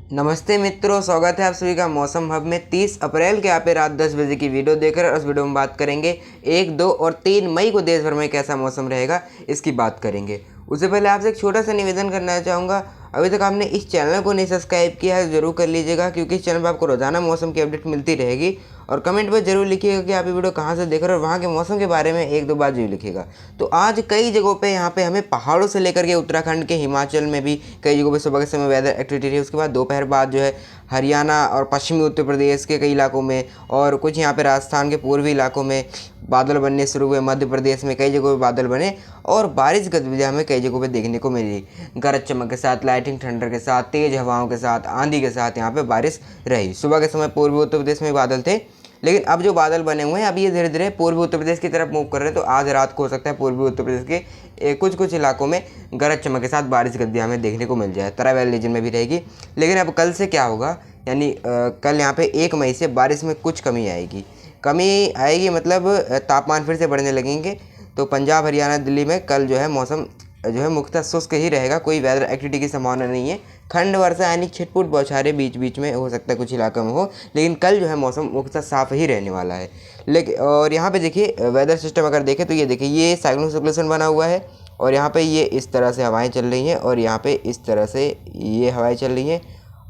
नमस्ते मित्रों, स्वागत है आप सभी का मौसम हब में। 30 अप्रैल के यहाँ पे रात 10 बजे की वीडियो देख रहे हैं और उस वीडियो में बात करेंगे 1, 2 और 3 मई को देश भर में कैसा मौसम रहेगा, इसकी बात करेंगे। उससे पहले आपसे एक छोटा सा निवेदन करना चाहूँगा, अभी तक आपने इस चैनल को नहीं सब्सक्राइब किया है ज़रूर कर लीजिएगा, क्योंकि इस चैनल पर आपको रोजाना मौसम की अपडेट मिलती रहेगी। और कमेंट पर जरूर लिखिएगा कि आप ये वीडियो कहाँ से देख रहे हो और वहाँ के मौसम के बारे में 1-2 बात जरूर लिखिएगा। तो आज कई जगहों पे यहाँ पे हमें पहाड़ों से लेकर के उत्तराखंड के हिमाचल में भी कई जगहों पे सुबह के समय वेदर एक्टिविटी रही। उसके बाद दोपहर बाद जो है हरियाणा और पश्चिमी उत्तर प्रदेश के कई इलाकों में और कुछ यहाँ पे राजस्थान के पूर्वी इलाकों में बादल बनने शुरू हुए। मध्य प्रदेश में कई जगहों पे बादल बने और बारिश गतिविधियाँ हमें कई जगहों पे देखने को मिली। गरज चमक के साथ, लाइटिंग थंडर के साथ, तेज हवाओं के साथ, आंधी के साथ यहाँ पे बारिश रही। सुबह के समय पूर्वी उत्तर प्रदेश में बादल थे, लेकिन अब जो बादल बने हुए हैं अब ये धीरे धीरे पूर्वी उत्तर प्रदेश की तरफ मूव कर रहे हैं। तो आज रात को हो सकता है पूर्वी उत्तर प्रदेश के कुछ इलाकों में गरज चमक के साथ बारिश गतिविधियाँ हमें देखने को मिल जाए। तरावैली रीजन में भी रहेगी। लेकिन अब कल से क्या होगा, यानी कल यहाँ पे 1 मई से बारिश में कुछ कमी आएगी, मतलब तापमान फिर से बढ़ने लगेंगे। तो पंजाब, हरियाणा, दिल्ली में कल जो है मौसम जो है मुख्यतः शुष्क ही रहेगा, कोई वेदर एक्टिविटी की संभावना नहीं है। खंड वर्षा यानी छिटपुट बौछारें बीच बीच में हो सकता है कुछ इलाकों में हो, लेकिन कल जो है मौसम मुख्यतः साफ ही रहने वाला है। लेकिन और यहाँ पे देखिए वेदर सिस्टम अगर देखें तो ये देखिए ये साइक्लोन सर्कुलेशन बना हुआ है और यहाँ पे ये इस तरह से हवाएं चल रही हैं और यहाँ पे इस तरह से ये हवाएं चल रही हैं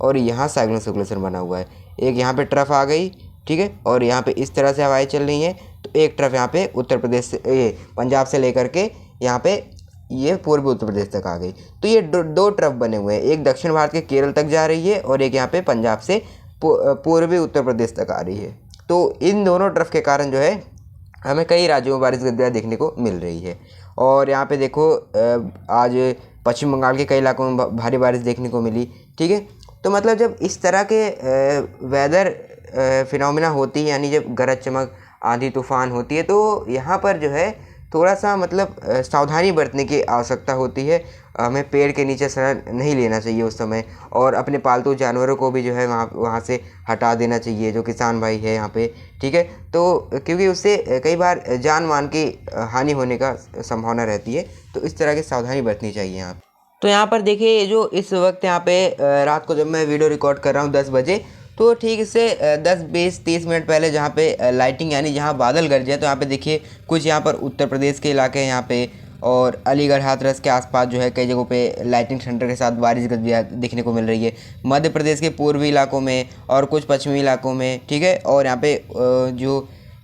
और यहाँ साइक्लोन सर्कुलेशन बना हुआ है। एक यहाँ पे ट्रफ आ गई, ठीक है, और यहाँ पे इस तरह से हवाएं चल रही हैं। तो एक ट्रफ यहाँ पे उत्तर प्रदेश से, ये पंजाब से लेकर के यहाँ पे ये पूर्वी उत्तर प्रदेश तक आ गई। तो ये दो ट्रफ बने हुए हैं, एक दक्षिण भारत के केरल तक जा रही है और एक यहाँ पे पंजाब से पूर्वी उत्तर प्रदेश तक आ रही है। तो इन दोनों ट्रफ के कारण जो है हमें कई राज्यों में बारिश गतिविधियाँ देखने को मिल रही है। और यहाँ पे देखो आज पश्चिम बंगाल के कई इलाकों में भारी बारिश देखने को मिली, ठीक है। तो मतलब जब इस तरह के वेदर फिनोमिना होती है, यानी जब गरज चमक, आंधी तूफान होती है, तो यहाँ पर जो है थोड़ा सा मतलब सावधानी बरतने की आवश्यकता होती है। हमें पेड़ के नीचे शरण नहीं लेना चाहिए उस समय, और अपने पालतू जानवरों को भी जो है वहाँ से हटा देना चाहिए, जो किसान भाई है यहाँ पे, ठीक है। तो क्योंकि उससे कई बार जान मान की हानि होने का संभावना रहती है, तो इस तरह की सावधानी बरतनी चाहिए यहाँ पे। तो यहाँ पर देखिए जो इस वक्त यहाँ पे रात को जब मैं वीडियो रिकॉर्ड कर रहा हूँ 10 बजे, तो ठीक इससे 10, 20, 30 मिनट पहले जहाँ पे लाइटिंग यानी जहाँ बादल गरजे, तो यहाँ पे देखिए कुछ यहाँ पर उत्तर प्रदेश के इलाके हैं यहाँ पे, और अलीगढ़, हाथरस के आसपास जो है कई जगहों पे लाइटिंग थंडर के साथ बारिश गतिविधियाँ देखने को मिल रही है। मध्य प्रदेश के पूर्वी इलाकों में और कुछ पश्चिमी इलाकों में, ठीक है, और यहाँ पे जो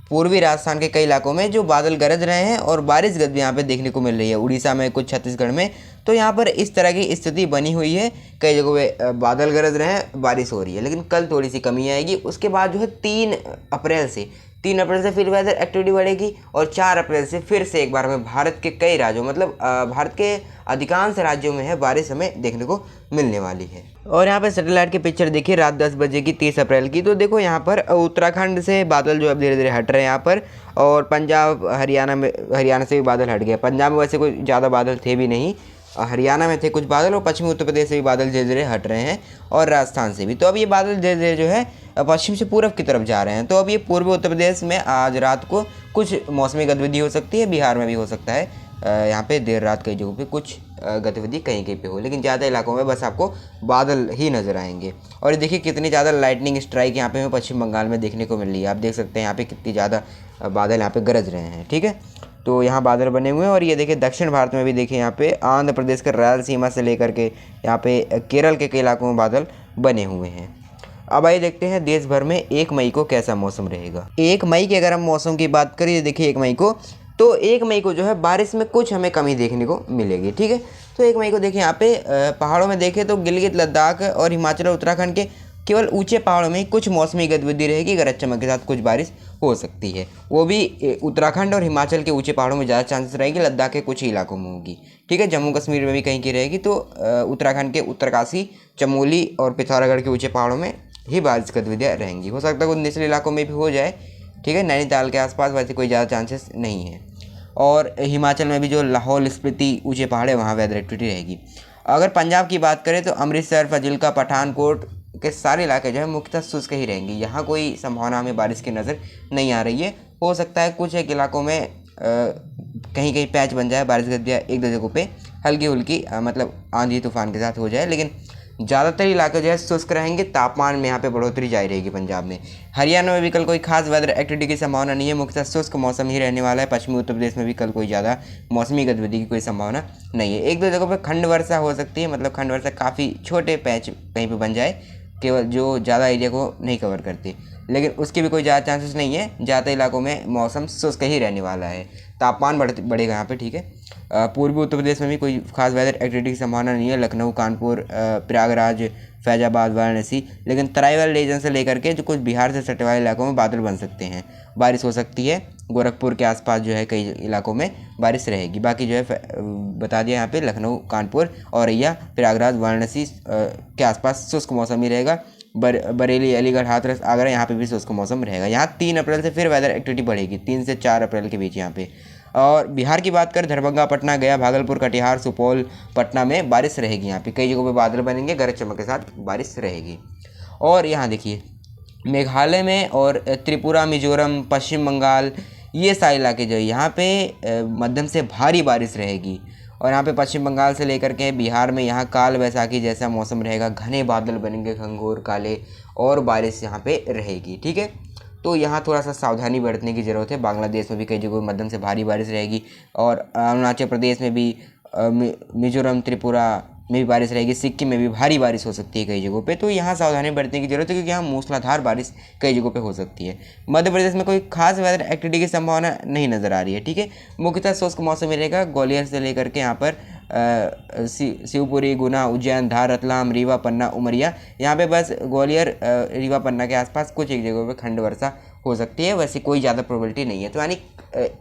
पूर्वी राजस्थान के कई इलाकों में जो बादल गरज रहे हैं और बारिश गतिविधि यहाँ पे देखने को मिल रही है। उड़ीसा में, कुछ छत्तीसगढ़ में, तो यहाँ पर इस तरह की स्थिति बनी हुई है। कई जगहों पे बादल गरज रहे हैं, बारिश हो रही है, लेकिन कल थोड़ी सी कमी आएगी। उसके बाद जो है 3 अप्रैल से फिर वेदर एक्टिविटी बढ़ेगी और 4 अप्रैल से फिर से एक बार हमें भारत के कई राज्यों, मतलब भारत के अधिकांश राज्यों में है बारिश हमें देखने को मिलने वाली है। और यहाँ पे सैटेलाइट की पिक्चर देखिए रात 10 बजे की 30 अप्रैल की। तो देखो यहाँ पर उत्तराखंड से बादल जो अब धीरे धीरे हट रहे हैं यहाँ पर, और पंजाब, हरियाणा से भी बादल हट गए। पंजाब में वैसे कोई ज़्यादा बादल थे भी नहीं, हरियाणा में थे कुछ बादल, और पश्चिमी उत्तर प्रदेश से भी बादल धीरे धीरे हट रहे हैं और राजस्थान से भी। तो अब ये बादल धीरे धीरे जो है पश्चिम से पूर्व की तरफ जा रहे हैं। तो अब ये पूर्वी उत्तर प्रदेश में आज रात को कुछ मौसमी गतिविधि हो सकती है, बिहार में भी हो सकता है। यहाँ पे देर रात कई जगहों पे कुछ गतिविधि कहीं कहीं पे हो, लेकिन ज़्यादा इलाकों में बस आपको बादल ही नज़र आएंगे। और ये देखिए कितनी ज़्यादा लाइटनिंग स्ट्राइक यहाँ पे हमें पश्चिम बंगाल में देखने को मिल रही है। आप देख सकते हैं यहाँ पे कितनी ज़्यादा बादल यहाँ पे गरज रहे हैं, ठीक है। तो यहाँ बादल बने हुए हैं। और ये देखिए दक्षिण भारत में भी देखिए यहाँ पे आंध्र प्रदेश के रायलसीमा से लेकर के यहाँ पे केरल के कई इलाकों में बादल बने हुए हैं। अब आइए देखते हैं देश भर में 1 मई को कैसा मौसम रहेगा। 1 मई की अगर हम मौसम की बात करें, देखिए 1 मई को, तो 1 मई को जो है बारिश में कुछ हमें कमी देखने को मिलेगी, ठीक है। तो 1 मई को देखिए यहाँ पे पहाड़ों में देखें तो गिलगित, लद्दाख और हिमाचल और उत्तराखंड के केवल ऊंचे पहाड़ों में कुछ मौसमी गतिविधि रहेगी। गरज चमक के साथ कुछ बारिश हो सकती है, वो भी उत्तराखंड और हिमाचल के ऊंचे पहाड़ों में ज़्यादा चांसेस रहेगी। लद्दाख के कुछ ही इलाकों में होगी, ठीक है। जम्मू कश्मीर में भी कहीं की रहेगी। तो उत्तराखंड के उत्तरकाशी, चमोली और पिथौरागढ़ के ऊंचे पहाड़ों में ही बारिश गतिविधियाँ रहेंगी। हो सकता है कुछ निचले इलाकों में भी हो जाए, ठीक है। नैनीताल के आसपास वैसे कोई ज़्यादा चांसेस नहीं है। और हिमाचल में भी जो लाहौल स्पीति ऊंचे पहाड़ है वहाँ वेदर एक्टिविटी रहेगी। अगर पंजाब की बात करें तो अमृतसर, फाजिल्का, पठानकोट के सारे इलाके जो है मुख्यतः शुष्क ही रहेंगे। यहाँ कोई संभावना हमें बारिश की नज़र नहीं आ रही है। हो सकता है कुछ एक इलाकों में कहीं कहीं पैच बन जाए, बारिश गतिविधियाँ 1-2 जगहों पे हल्की हुल्की मतलब आंधी तूफान के साथ हो जाए, लेकिन ज़्यादातर इलाके जो है शुष्क रहेंगे, तापमान में यहाँ पे बढ़ोतरी जारी रहेगी पंजाब में। हरियाणा में भी कल कोई खास वेदर एक्टिविटी की संभावना नहीं है, मुख्यतः शुष्क मौसम ही रहने वाला है। पश्चिमी उत्तर प्रदेश में भी कल कोई ज़्यादा मौसमी गतिविधि की कोई संभावना नहीं है। एक दो जगहों पर खंड वर्षा हो सकती है, मतलब खंड वर्षा काफ़ी छोटे पैच कहीं पर बन जाए, केवल जो ज़्यादा एरिया को नहीं कवर करती, लेकिन उसकी भी कोई ज़्यादा चांसेस नहीं है। ज़्यादा इलाकों में मौसम शुष्क ही रहने वाला है, तापमान बढ़ेगा यहाँ पे, ठीक है। पूर्वी उत्तर प्रदेश में भी कोई खास वेदर एक्टिविटी की संभावना नहीं है, लखनऊ, कानपुर, प्रयागराज, फैजाबाद, वाराणसी, लेकिन तराई वाले रीजन से लेकर के जो कुछ बिहार से सटे वाले इलाकों में बादल बन सकते हैं, बारिश हो सकती है। गोरखपुर के आसपास जो है कई इलाकों में बारिश रहेगी। बाकी जो है बता दिया यहाँ पे लखनऊ, कानपुर, औरैया, प्रयागराज, वाराणसी के आसपास शुष्क मौसम ही रहेगा। बरेली, अलीगढ़, हाथरस, आगरा, यहाँ पे भी शुष्क मौसम रहेगा। यहाँ 3 अप्रैल से फिर वेदर एक्टिविटी बढ़ेगी, 3 से 4 अप्रैल के बीच यहाँ पे। और बिहार की बात करें, दरभंगा, पटना, गया, भागलपुर, कटिहार, सुपौल, पटना में बारिश रहेगी। यहाँ पे कई जगहों पे बादल बनेंगे, गरज चमक के साथ बारिश रहेगी। और यहाँ देखिए मेघालय में और त्रिपुरा, मिजोरम, पश्चिम बंगाल, ये सारे इलाके जो है यहाँ पे मध्यम से भारी बारिश रहेगी। और यहाँ पे पश्चिम बंगाल से लेकर के बिहार में यहाँ काल वैसाखी जैसा मौसम रहेगा, घने बादल बनेंगे, घंघोर काले, और बारिश यहाँ पे रहेगी, ठीक है। तो यहाँ थोड़ा सा सावधानी बरतने की ज़रूरत है। बांग्लादेश में भी कई जगहों मध्यम से भारी बारिश रहेगी, और अरुणाचल प्रदेश में भी, मिजोरम, त्रिपुरा में भी बारिश रहेगी, सिक्किम में भी भारी बारिश हो सकती है कई जगहों पे। तो यहाँ सावधानी बरतने की जरूरत है, क्योंकि यहाँ मूसलाधार बारिश कई जगहों पे हो सकती है। मध्य प्रदेश में कोई खास वेदर एक्टिविटी की संभावना नहीं नज़र आ रही है, ठीक है। मुख्यतः शुष्क मौसम रहेगा। ग्वालियर से लेकर के यहाँ पर शिवपुरी, गुना, उज्जैन, धार, रतलाम, रीवा, पन्ना, उमरिया, यहाँ पे बस ग्वालियर, रीवा, पन्ना के आसपास कुछ एक जगहों पे खंड वर्षा हो सकती है, वैसे कोई ज़्यादा प्रोबेबिलिटी नहीं है। तो यानी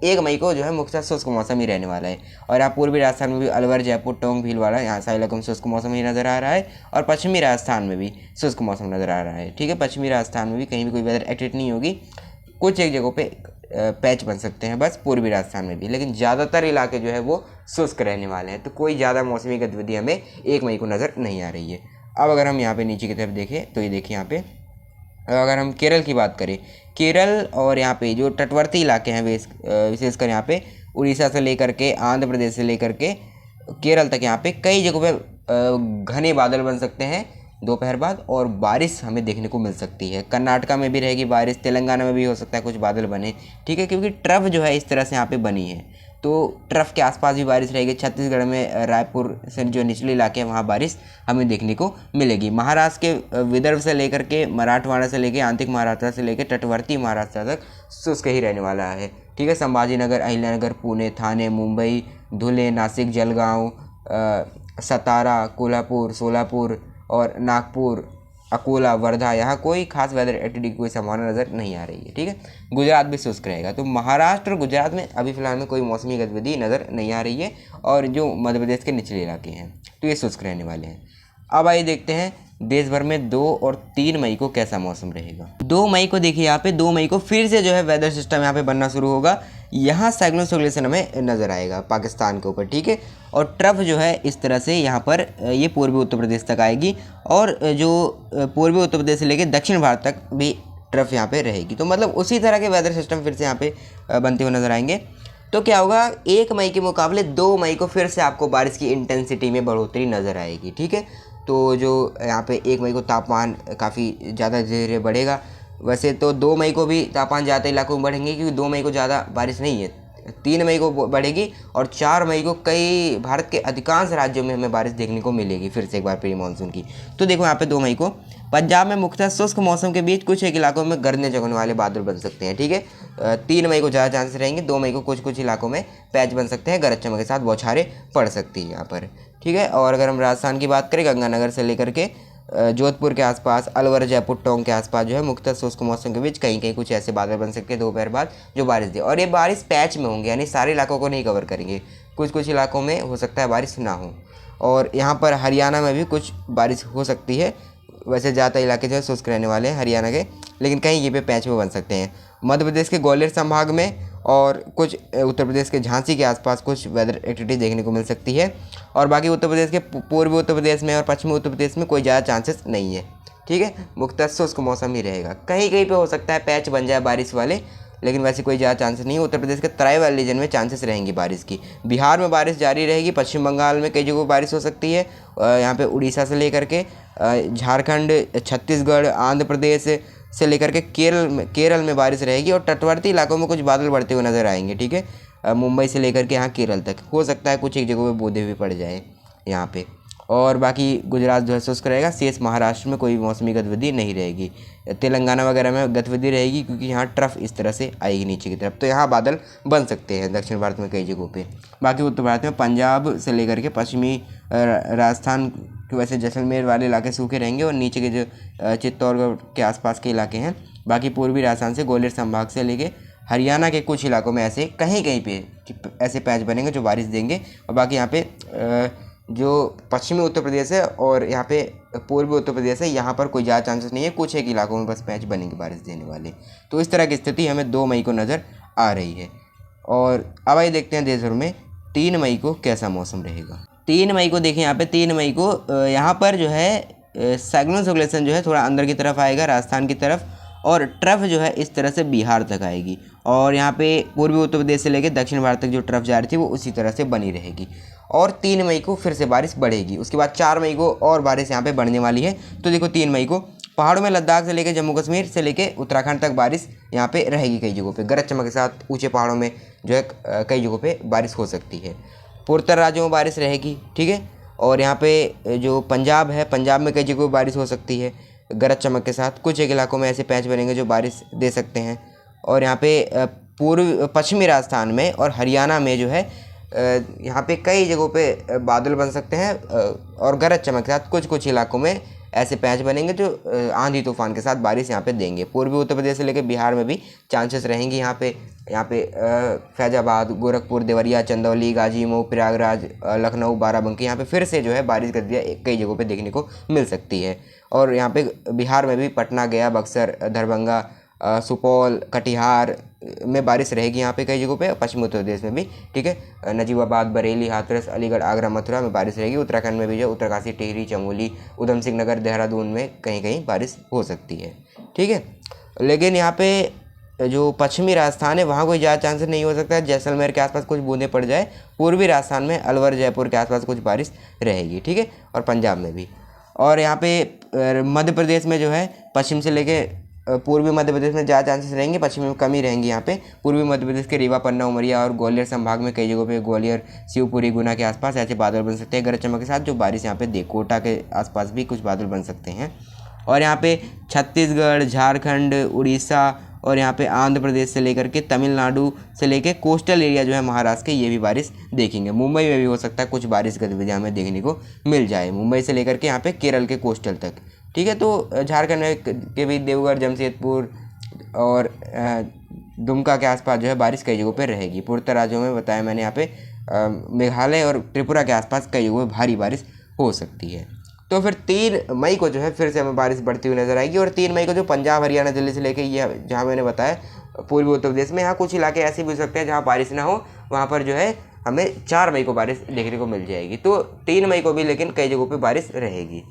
1 मई को जो है मुख्यतः शुष्क मौसम ही रहने वाला है। और यहाँ पूर्वी राजस्थान में भी अलवर, जयपुर, टोंक, भीलवाड़ा, यहाँ सारे इलाकों में शुष्क मौसम ही नज़र आ रहा है। और पश्चिमी राजस्थान में भी शुष्क मौसम नज़र आ रहा है, ठीक है। पश्चिमी राजस्थान में भी कहीं भी कोई वेदर एक्टिविटी नहीं होगी, कुछ एक जगहों पे पैच बन सकते हैं बस पूर्वी राजस्थान में भी, लेकिन ज़्यादातर इलाके जो है वो शुष्क रहने वाले हैं। तो कोई ज़्यादा मौसमी गतिविधि हमें 1 मई को नज़र नहीं आ रही है। अब अगर हम यहाँ पे नीचे की तरफ देखें तो ये देखिए यहाँ पे अगर हम केरल की बात करें, केरल और यहाँ पे जो तटवर्ती इलाके हैं विशेषकर यहाँ पे उड़ीसा से लेकर के आंध्र प्रदेश से लेकर के केरल तक यहाँ पे कई जगहों पे घने बादल बन सकते हैं दोपहर बाद, और बारिश हमें देखने को मिल सकती है। कर्नाटका में भी रहेगी बारिश, तेलंगाना में भी हो सकता है कुछ बादल बने, ठीक है, क्योंकि ट्रफ जो है इस तरह से यहाँ पे बनी है, तो ट्रफ के आसपास भी बारिश रहेगी। छत्तीसगढ़ में रायपुर से जो निचले इलाके हैं वहाँ बारिश हमें देखने को मिलेगी। महाराष्ट्र के विदर्भ से लेकर के मराठवाड़ा से लेकर आंतरिक महाराष्ट्र से लेकर तटवर्ती महाराष्ट्र तक शुष्क ही रहने वाला है, ठीक है। संभाजीनगर, अहिल्यानगर, पुणे, थाने, मुंबई, धुले, नासिक, जलगांव, सतारा, कोल्हापुर, सोलापुर और नागपुर, अकोला, वर्धा, यहाँ कोई खास वेदर एक्टिविटी की कोई संभावना नज़र नहीं आ रही है, ठीक है। गुजरात भी शुष्क रहेगा। तो महाराष्ट्र और गुजरात में अभी फिलहाल में कोई मौसमी गतिविधि नज़र नहीं आ रही है, और जो मध्य प्रदेश के निचले इलाके हैं तो ये शुष्क रहने वाले हैं। अब आइए देखते हैं देश भर में 2 और 3 मई को कैसा मौसम रहेगा। 2 मई को देखिए यहाँ पे 2 मई को फिर से जो है वेदर सिस्टम यहाँ पे बनना शुरू होगा। यहाँ साइक्लोन सर्कुलेशन हमें नज़र आएगा पाकिस्तान के ऊपर, ठीक है। और ट्रफ जो है इस तरह से यहाँ पर ये पूर्वी उत्तर प्रदेश तक आएगी, और जो पूर्वी उत्तर प्रदेश से लेकर दक्षिण भारत तक भी ट्रफ यहाँ पे रहेगी। तो मतलब उसी तरह के वेदर सिस्टम फिर से यहाँ पे बनते हुए नजर आएंगे। तो क्या होगा, 1 मई के मुकाबले 2 मई को फिर से आपको बारिश की इंटेंसिटी में बढ़ोतरी नज़र आएगी, ठीक है। तो जो यहाँ पे 1 मई को तापमान काफ़ी ज़्यादा धीरे बढ़ेगा। वैसे तो 2 मई को भी तापमान ज़्यादा इलाकों में बढ़ेंगे, क्योंकि 2 मई को ज़्यादा बारिश नहीं है, 3 मई को बढ़ेगी, और 4 मई को कई भारत के अधिकांश राज्यों में हमें बारिश देखने को मिलेगी फिर से एक बार प्री मानसून की। तो देखो यहाँ पे 2 मई को पंजाब में मुख्यतः शुष्क मौसम के बीच कुछ एक इलाकों में गरजने चमकने वाले बादल बन सकते हैं, ठीक है। 3 मई को ज़्यादा चांसेस रहेंगे, 2 मई को कुछ इलाकों में पैच बन सकते हैं, गरज चमक के साथ बौछारें पड़ सकती है यहाँ पर, ठीक है। और अगर हम राजस्थान की बात करें, गंगानगर से लेकर के जोधपुर के आसपास, अलवर, जयपुर, टोंक के आसपास जो है मुख्यतः शुष्क मौसम के बीच कहीं कहीं कुछ ऐसे बादल बन सकते हैं दोपहर बाद जो बारिश दे, और ये बारिश पैच में होंगे, यानी सारे इलाकों को नहीं कवर करेंगे, कुछ इलाकों में हो सकता है बारिश ना हो। और यहाँ पर हरियाणा में भी कुछ बारिश हो सकती है। वैसे ज़्यादा इलाके जो है शुष्क रहने वाले हैं हरियाणा के, लेकिन कहीं ये पे पैच में बन सकते हैं। मध्य प्रदेश के ग्वालियर संभाग में और कुछ उत्तर प्रदेश के झांसी के आसपास कुछ वेदर एक्टिविटी देखने को मिल सकती है, और बाकी उत्तर प्रदेश के पूर्वी उत्तर प्रदेश में और पश्चिमी उत्तर प्रदेश में कोई ज़्यादा चांसेस नहीं है, ठीक है। मुख्यतः शुष्क मौसम ही रहेगा। कहीं कहीं पे हो सकता है पैच बन जाए बारिश वाले, लेकिन वैसे कोई ज़्यादा चांसेस नहीं है। उत्तर प्रदेश के तराई वाले रीजन में चांसेस रहेंगी बारिश की। बिहार में बारिश जारी रहेगी। पश्चिम बंगाल में कई जगहों बारिश हो सकती है। यहाँ पे उड़ीसा से लेकर के झारखंड, छत्तीसगढ़, आंध्र प्रदेश से लेकर के केरल में बारिश रहेगी और तटवर्ती इलाकों में कुछ बादल बढ़ते हुए नजर आएंगे। ठीक है, मुंबई से लेकर के यहाँ केरल तक हो सकता है कुछ एक जगहों पे बूंदे भी पड़ जाए यहाँ पे। और बाकी गुजरात जो है शुष्क रहेगा। शेष महाराष्ट्र में कोई मौसमी गतिविधि नहीं रहेगी। तेलंगाना वगैरह में गतिविधि रहेगी क्योंकि यहाँ ट्रफ इस तरह से आएगी नीचे की तरफ, तो यहाँ बादल बन सकते हैं दक्षिण भारत में कई जगहों पे। बाकी उत्तर भारत में पंजाब से लेकर के पश्चिमी राजस्थान की वैसे जैसलमेर वाले इलाके सूखे रहेंगे और नीचे के जो चित्तौड़गढ़ के आसपास के इलाके हैं। बाकी पूर्वी राजस्थान से ग्वालियर संभाग से लेके हरियाणा के कुछ इलाकों में ऐसे कहीं कहीं पे ऐसे पैच बनेंगे जो बारिश देंगे। और बाकी यहाँ पे जो पश्चिमी उत्तर प्रदेश है और यहाँ पे पूर्वी उत्तर प्रदेश है, यहाँ पर कोई ज़्यादा चांसेस नहीं है। कुछ एक इलाकों में बस पैच बनेंगे बारिश देने वाले। तो इस तरह की स्थिति हमें 2 मई को नज़र आ रही है। और अब आइए देखते हैं देश भर में 3 मई को कैसा मौसम रहेगा। 3 मई को देखिए, यहाँ पे 3 मई को यहाँ पर जो है साइक्लोन सर्कुलेशन जो है थोड़ा अंदर की तरफ आएगा राजस्थान की तरफ, और ट्रफ जो है इस तरह से बिहार तक आएगी। और यहाँ पे पूर्वी उत्तर प्रदेश से लेकर दक्षिण भारत तक जो ट्रफ जा रही थी वो उसी तरह से बनी रहेगी। और 3 मई को फिर से बारिश बढ़ेगी। उसके बाद 4 मई को और बारिश यहाँ पे बढ़ने वाली है। तो देखो 3 मई को पहाड़ों में लद्दाख से लेकर जम्मू कश्मीर से लेकर उत्तराखंड तक बारिश यहाँ पे रहेगी। कई जगहों पे गरज चमक के साथ ऊंचे पहाड़ों में जो है कई जगहों पे बारिश हो सकती है। पूर्वोत्तर राज्यों में बारिश रहेगी। ठीक है, और यहाँ पे जो पंजाब है, पंजाब में कई जगहों बारिश हो सकती है गरज चमक के साथ। कुछ एक इलाकों में ऐसे पैच बनेंगे जो बारिश दे सकते हैं। और यहाँ पे पश्चिमी राजस्थान में और हरियाणा में जो है यहाँ पे कई जगहों पे बादल बन सकते हैं और गरज चमक के साथ कुछ इलाकों में ऐसे पैच बनेंगे जो आंधी तूफान के साथ बारिश यहाँ पे देंगे। पूर्वी उत्तर प्रदेश से लेकर बिहार में भी चांसेस रहेंगी। यहाँ पे फैजाबाद, गोरखपुर, देवरिया, चंदौली, गाजीपुर, प्रयागराज, लखनऊ, बाराबंकी, यहाँ पे फिर से जो है बारिश गतिविधियाँ कई जगहों पे देखने को मिल सकती है। और यहाँ पे बिहार में भी पटना, गया, बक्सर, दरभंगा, सुपौल, कटिहार में बारिश रहेगी यहाँ पे कई जगहों पे। पश्चिमी उत्तर प्रदेश में भी, ठीक है, नजीबाबाद, बरेली, हाथरस, अलीगढ़, आगरा, मथुरा में बारिश रहेगी। उत्तराखंड में भी जो उत्तरकाशी, टिहरी, चमोली, उधम सिंह नगर, देहरादून में कहीं कहीं बारिश हो सकती है। ठीक है, लेकिन यहाँ पे जो पश्चिमी राजस्थान है वहाँ कोई ज़्यादा चांसेस नहीं हो सकता है। जैसलमेर के आसपास कुछ बूंदें पड़ जाए। पूर्वी राजस्थान में अलवर, जयपुर के आसपास कुछ बारिश रहेगी। ठीक है, और पंजाब में भी। और यहाँ पे मध्य प्रदेश में जो है पश्चिम से लेके पूर्वी मध्य प्रदेश में ज़्यादा चांसेस रहेंगे, पश्चिम में कम ही रहेंगी। यहाँ पे पूर्वी मध्य प्रदेश के रीवा, पन्ना, उमरिया और ग्वालियर संभाग में कई जगहों पे ग्वालियर, शिवपुरी, गुना के आसपास ऐसे बादल बन सकते हैं गरज चमक के साथ जो बारिश यहाँ पे दे। कोटा के आसपास भी कुछ बादल बन सकते हैं। और यहाँ पे छत्तीसगढ़, झारखंड, उड़ीसा और यहाँ पे आंध्र प्रदेश से लेकर के तमिलनाडु से लेकर कोस्टल एरिया जो है महाराष्ट्र के, ये भी बारिश देखेंगे। मुंबई में भी हो सकता है कुछ बारिश गतिविधियाँ हमें देखने को मिल जाए, मुंबई से लेकर के यहाँ पे केरल के कोस्टल तक। ठीक है, तो झारखंड के भी देवघर, जमशेदपुर और दुमका के आसपास जो है बारिश कई जगहों पे रहेगी। पूर्वोत्तर राज्यों में बताया मैंने, यहाँ पे मेघालय और त्रिपुरा के आसपास कई जगहों पे भारी बारिश हो सकती है। तो फिर 3 मई को जो है फिर से हमें बारिश बढ़ती हुई नजर आएगी। और 3 मई को जो पंजाब, हरियाणा, दिल्ली से लेकर ये जहाँ मैंने बताया पूर्वी उत्तर प्रदेश में, यहाँ कुछ इलाके ऐसे भी हो सकते हैं जहाँ बारिश ना हो, वहाँ पर जो है हमें 4 मई को बारिश देखने को मिल जाएगी। तो 3 मई को भी लेकिन कई जगहों पे बारिश रहेगी।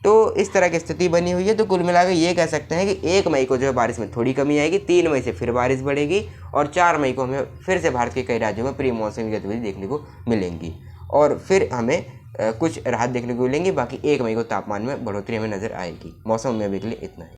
तो इस तरह की स्थिति बनी हुई है। तो कुल मिलाकर ये कह सकते हैं कि 1 मई को जो है बारिश में थोड़ी कमी आएगी, 3 मई से फिर बारिश बढ़ेगी और 4 मई को हमें फिर से भारत के कई राज्यों में प्री मॉनसून गतिविधि देखने को मिलेंगी और फिर हमें कुछ राहत देखने को मिलेंगी। बाकी 1 मई को तापमान में बढ़ोतरी हमें नजर आएगी। मौसम में अभी के लिए इतना है।